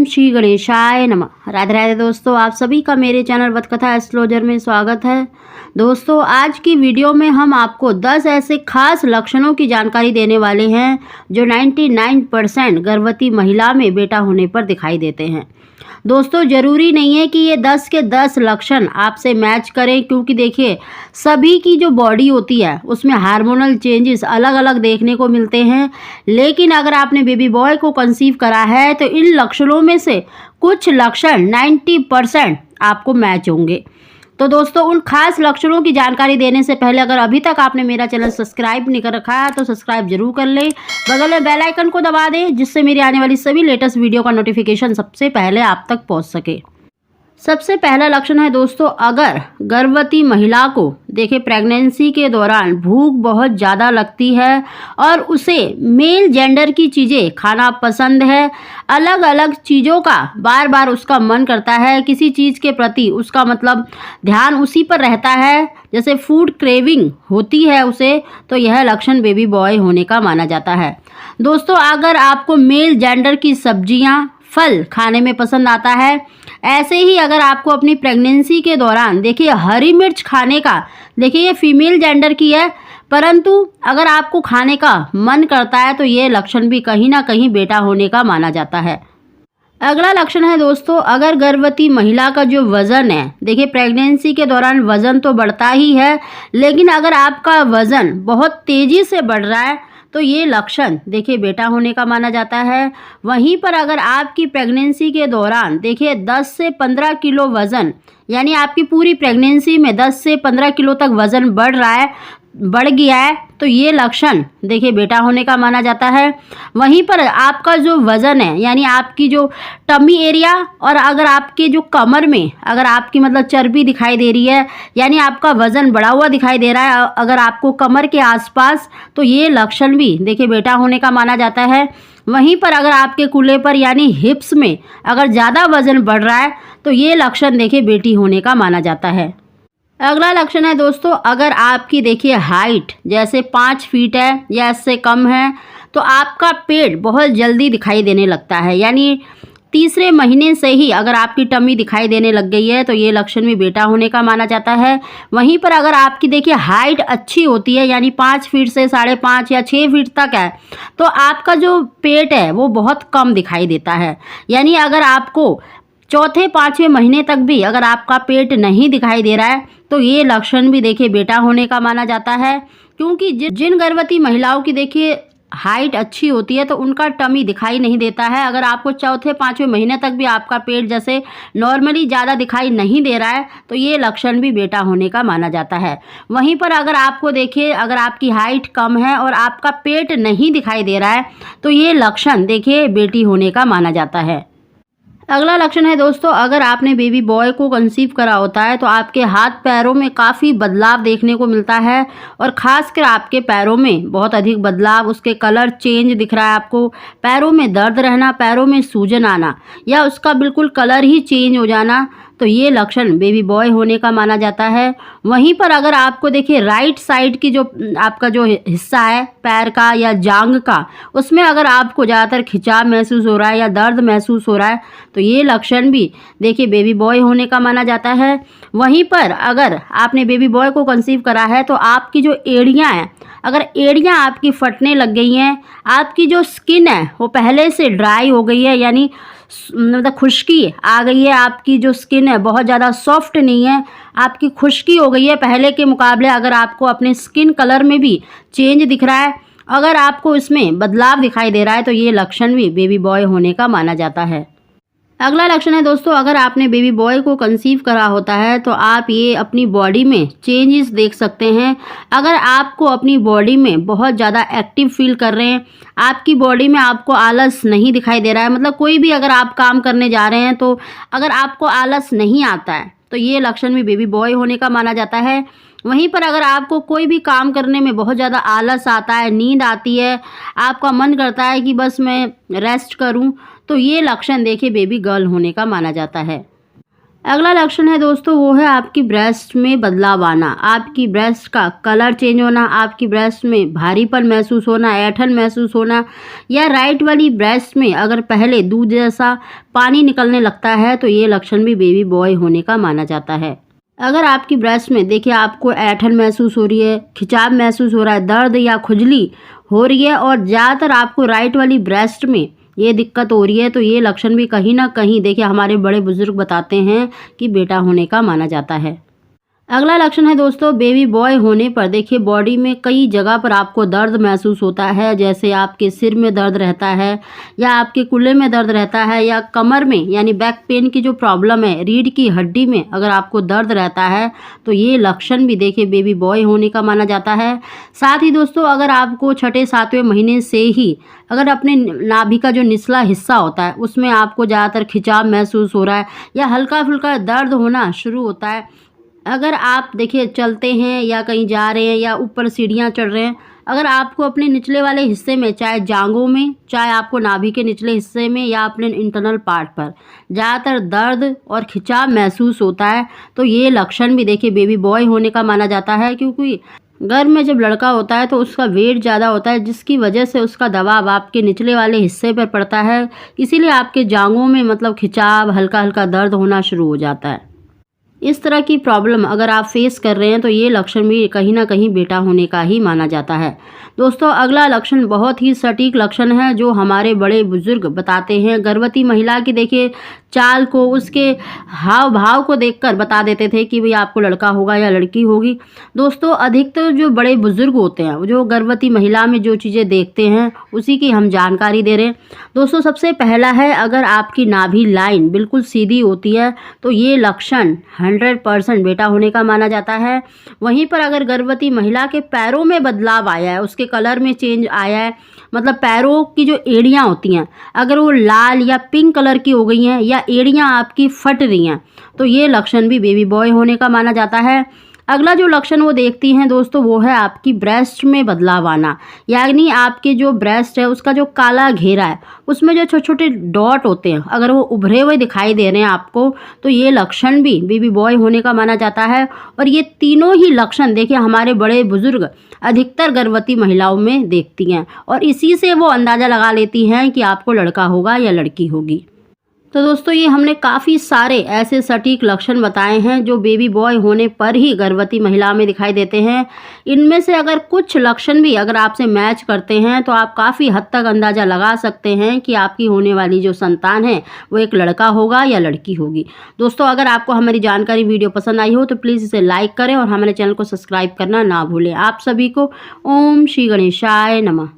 श्री गणेशाय नमः। राधे राधे दोस्तों, आप सभी का मेरे चैनल वतकथा एस्ट्रोलॉजर में स्वागत है। दोस्तों, आज की वीडियो में हम आपको 10 ऐसे खास लक्षणों की जानकारी देने वाले हैं जो 99% गर्भवती महिला में बेटा होने पर दिखाई देते हैं। दोस्तों, ज़रूरी नहीं है कि ये 10 के 10 लक्षण आपसे मैच करें, क्योंकि देखिए सभी की जो बॉडी होती है उसमें हार्मोनल चेंजेस अलग अलग देखने को मिलते हैं। लेकिन अगर आपने बेबी बॉय को कंसीव करा है तो इन लक्षणों में से कुछ लक्षण 90% आपको मैच होंगे। तो दोस्तों, उन खास लक्षणों की जानकारी देने से पहले अगर अभी तक आपने मेरा चैनल सब्सक्राइब नहीं कर रखा है तो सब्सक्राइब जरूर कर लें, बगल में बेल आइकन को दबा दें जिससे मेरी आने वाली सभी लेटेस्ट वीडियो का नोटिफिकेशन सबसे पहले आप तक पहुंच सके। सबसे पहला लक्षण है दोस्तों, अगर गर्भवती महिला को देखिए प्रेगनेंसी के दौरान भूख बहुत ज़्यादा लगती है और उसे मेल जेंडर की चीज़ें खाना पसंद है, अलग अलग चीज़ों का बार बार उसका मन करता है, किसी चीज़ के प्रति उसका मतलब ध्यान उसी पर रहता है, जैसे फूड क्रेविंग होती है उसे, तो यह लक्षण बेबी बॉय होने का माना जाता है। दोस्तों, अगर आपको मेल जेंडर की सब्जियां फल खाने में पसंद आता है, ऐसे ही अगर आपको अपनी प्रेगनेंसी के दौरान देखिए हरी मिर्च खाने का, देखिए ये फीमेल जेंडर की है, परंतु अगर आपको खाने का मन करता है तो ये लक्षण भी कहीं ना कहीं बेटा होने का माना जाता है। अगला लक्षण है दोस्तों, अगर गर्भवती महिला का जो वज़न है, देखिए प्रेगनेंसी के दौरान वज़न तो बढ़ता ही है, लेकिन अगर आपका वज़न बहुत तेज़ी से बढ़ रहा है तो ये लक्षण देखिए बेटा होने का माना जाता है। वहीं पर अगर आपकी प्रेगनेंसी के दौरान देखिए 10 से 15 किलो वज़न, यानी आपकी पूरी प्रेगनेंसी में 10 से 15 किलो तक वज़न बढ़ गया है, तो ये लक्षण देखिए बेटा होने का माना जाता है। वहीं पर आपका जो वज़न है, यानी आपकी जो टमी एरिया और अगर आपके जो कमर में अगर आपकी मतलब चर्बी दिखाई दे रही है, यानी आपका वज़न बढ़ा हुआ दिखाई दे रहा है अगर आपको कमर के आसपास, तो ये लक्षण भी देखिए बेटा होने का माना जाता है। वहीं पर अगर आपके कूल्हे पर यानी हिप्स में अगर ज़्यादा वज़न बढ़ रहा है तो ये लक्षण देखिए बेटी होने का माना जाता है। अगला लक्षण है दोस्तों, अगर आपकी देखिए हाइट जैसे 5 फीट है या इससे कम है तो आपका पेट बहुत जल्दी दिखाई देने लगता है, यानी तीसरे महीने से ही अगर आपकी टमी दिखाई देने लग गई है तो ये लक्षण भी बेटा होने का माना जाता है। वहीं पर अगर आपकी देखिए हाइट अच्छी होती है, यानी 5 फीट से 5.5 या 6 फीट तक है, तो आपका जो पेट है वो बहुत कम दिखाई देता है। यानी अगर आपको चौथे 5वें महीने तक भी अगर आपका पेट नहीं दिखाई दे रहा है तो ये लक्षण भी देखिए बेटा होने का माना जाता है, क्योंकि जिन गर्भवती महिलाओं की देखिए हाइट अच्छी होती है तो उनका टमी दिखाई नहीं देता है। अगर आपको चौथे 5वें महीने तक भी आपका पेट जैसे नॉर्मली ज़्यादा दिखाई नहीं दे रहा है तो ये लक्षण भी बेटा होने का माना जाता है। वहीं पर अगर आपको देखिए अगर आपकी हाइट कम है और आपका पेट नहीं दिखाई दे रहा है तो ये लक्षण देखिए बेटी होने का माना जाता है। अगला लक्षण है दोस्तों, अगर आपने बेबी बॉय को कंसीव करा होता है तो आपके हाथ पैरों में काफ़ी बदलाव देखने को मिलता है और ख़ासकर आपके पैरों में बहुत अधिक बदलाव, उसके कलर चेंज दिख रहा है आपको, पैरों में दर्द रहना, पैरों में सूजन आना या उसका बिल्कुल कलर ही चेंज हो जाना, तो ये लक्षण बेबी बॉय होने का माना जाता है। वहीं पर अगर आपको देखिए राइट साइड की जो आपका जो हिस्सा है पैर का या जांघ का, उसमें अगर आपको ज़्यादातर खिंचाव महसूस हो रहा है या दर्द महसूस हो रहा है तो ये लक्षण भी देखिए बेबी बॉय होने का माना जाता है। वहीं पर अगर आपने बेबी बॉय को कंसीव करा है तो आपकी जो एड़ियाँ हैं, अगर एड़ियाँ आपकी फटने लग गई हैं, आपकी जो स्किन है वो पहले से ड्राई हो गई है, यानी मतलब खुश्की आ गई है, आपकी जो स्किन है बहुत ज़्यादा सॉफ्ट नहीं है, आपकी खुश्की हो गई है पहले के मुकाबले, अगर आपको अपने स्किन कलर में भी चेंज दिख रहा है, अगर आपको इसमें बदलाव दिखाई दे रहा है तो ये लक्षण भी बेबी बॉय होने का माना जाता है। अगला लक्षण है दोस्तों, अगर आपने बेबी बॉय को कंसीव करा होता है तो आप ये अपनी बॉडी में चेंजेस देख सकते हैं। अगर आपको अपनी बॉडी में बहुत ज़्यादा एक्टिव फील कर रहे हैं, आपकी बॉडी में आपको आलस नहीं दिखाई दे रहा है, मतलब कोई भी अगर आप काम करने जा रहे हैं तो अगर आपको आलस नहीं आता है तो ये लक्षण भी बेबी बॉय होने का माना जाता है। वहीं पर अगर आपको कोई भी काम करने में बहुत ज़्यादा आलस आता है, नींद आती है, आपका मन करता है कि बस मैं रेस्ट करूं, तो ये लक्षण देखिए बेबी गर्ल होने का माना जाता है। अगला लक्षण है दोस्तों, वो है आपकी ब्रेस्ट में बदलाव आना, आपकी ब्रेस्ट का कलर चेंज होना, आपकी ब्रेस्ट में भारीपन महसूस होना, ऐंठन महसूस होना, या राइट वाली ब्रेस्ट में अगर पहले दूध जैसा पानी निकलने लगता है तो ये लक्षण भी बेबी बॉय होने का माना जाता है। अगर आपकी ब्रेस्ट में देखिए आपको ऐंठन महसूस हो रही है, खिंचाव महसूस हो रहा है, दर्द या खुजली हो रही है और ज़्यादातर आपको राइट वाली ब्रेस्ट में ये दिक्कत हो रही है, तो ये लक्षण भी कहीं ना कहीं देखिए हमारे बड़े बुजुर्ग बताते हैं कि बेटा होने का माना जाता है। अगला लक्षण है दोस्तों, बेबी बॉय होने पर देखिए बॉडी में कई जगह पर आपको दर्द महसूस होता है, जैसे आपके सिर में दर्द रहता है या आपके कूल्हे में दर्द रहता है या कमर में यानी बैक पेन की जो प्रॉब्लम है, रीढ़ की हड्डी में अगर आपको दर्द रहता है तो ये लक्षण भी देखिए बेबी बॉय होने का माना जाता है। साथ ही दोस्तों, अगर आपको छठे सातवें महीने से ही अगर अपने नाभि का जो निचला हिस्सा होता है उसमें आपको ज़्यादातर खिंचाव महसूस हो रहा है या हल्का फुल्का दर्द होना शुरू होता है, अगर आप देखिए चलते हैं या कहीं जा रहे हैं या ऊपर सीढ़ियाँ चढ़ रहे हैं, अगर आपको अपने निचले वाले हिस्से में चाहे जांघों में, चाहे आपको नाभि के निचले हिस्से में या अपने इंटरनल पार्ट पर ज़्यादातर दर्द और खिंचाव महसूस होता है तो ये लक्षण भी देखिए बेबी बॉय होने का माना जाता है, क्योंकि गर्भ में जब लड़का होता है तो उसका वेट ज़्यादा होता है जिसकी वजह से उसका दबाव आपके निचले वाले हिस्से पर पड़ता है, इसीलिए आपके जांघों में मतलब खिंचाव, हल्का हल्का दर्द होना शुरू हो जाता है। इस तरह की प्रॉब्लम अगर आप फेस कर रहे हैं तो ये लक्षण भी कहीं ना कहीं बेटा होने का ही माना जाता है। दोस्तों, अगला लक्षण बहुत ही सटीक लक्षण है जो हमारे बड़े बुजुर्ग बताते हैं। गर्भवती महिला की देखिए चाल को, उसके हाव भाव को देखकर बता देते थे कि भाई आपको लड़का होगा या लड़की होगी। दोस्तों, अधिकतर जो बड़े बुजुर्ग होते हैं जो गर्भवती महिला में जो चीज़ें देखते हैं उसी की हम जानकारी दे रहे हैं। दोस्तों, सबसे पहला है, अगर आपकी नाभि लाइन बिल्कुल सीधी होती है तो ये लक्षण 100% बेटा होने का माना जाता है। वहीं पर अगर गर्भवती महिला के पैरों में बदलाव आया है, उसके कलर में चेंज आया है, मतलब पैरों की जो एड़ियाँ होती हैं अगर वो लाल या पिंक कलर की हो गई हैं या एड़ियाँ आपकी फट रही हैं तो ये लक्षण भी बेबी बॉय होने का माना जाता है। अगला जो लक्षण वो देखती हैं दोस्तों, वो है आपकी ब्रेस्ट में बदलाव आना, यानी आपके जो ब्रेस्ट है उसका जो काला घेरा है उसमें जो छोटे छोटे डॉट होते हैं अगर वो उभरे हुए दिखाई दे रहे हैं आपको तो ये लक्षण भी बेबी बॉय होने का माना जाता है। और ये तीनों ही लक्षण देखिए हमारे बड़े बुजुर्ग अधिकतर गर्भवती महिलाओं में देखती हैं और इसी से वो अंदाज़ा लगा लेती हैं कि आपको लड़का होगा या लड़की होगी। तो दोस्तों, ये हमने काफ़ी सारे ऐसे सटीक लक्षण बताए हैं जो बेबी बॉय होने पर ही गर्भवती महिला में दिखाई देते हैं। इनमें से अगर कुछ लक्षण भी अगर आपसे मैच करते हैं तो आप काफ़ी हद तक अंदाज़ा लगा सकते हैं कि आपकी होने वाली जो संतान है वो एक लड़का होगा या लड़की होगी। दोस्तों, अगर आपको हमारी जानकारी वीडियो पसंद आई हो तो प्लीज़ इसे लाइक करें और हमारे चैनल को सब्सक्राइब करना ना भूलें। आप सभी को ओम श्री गणेशाय नमः।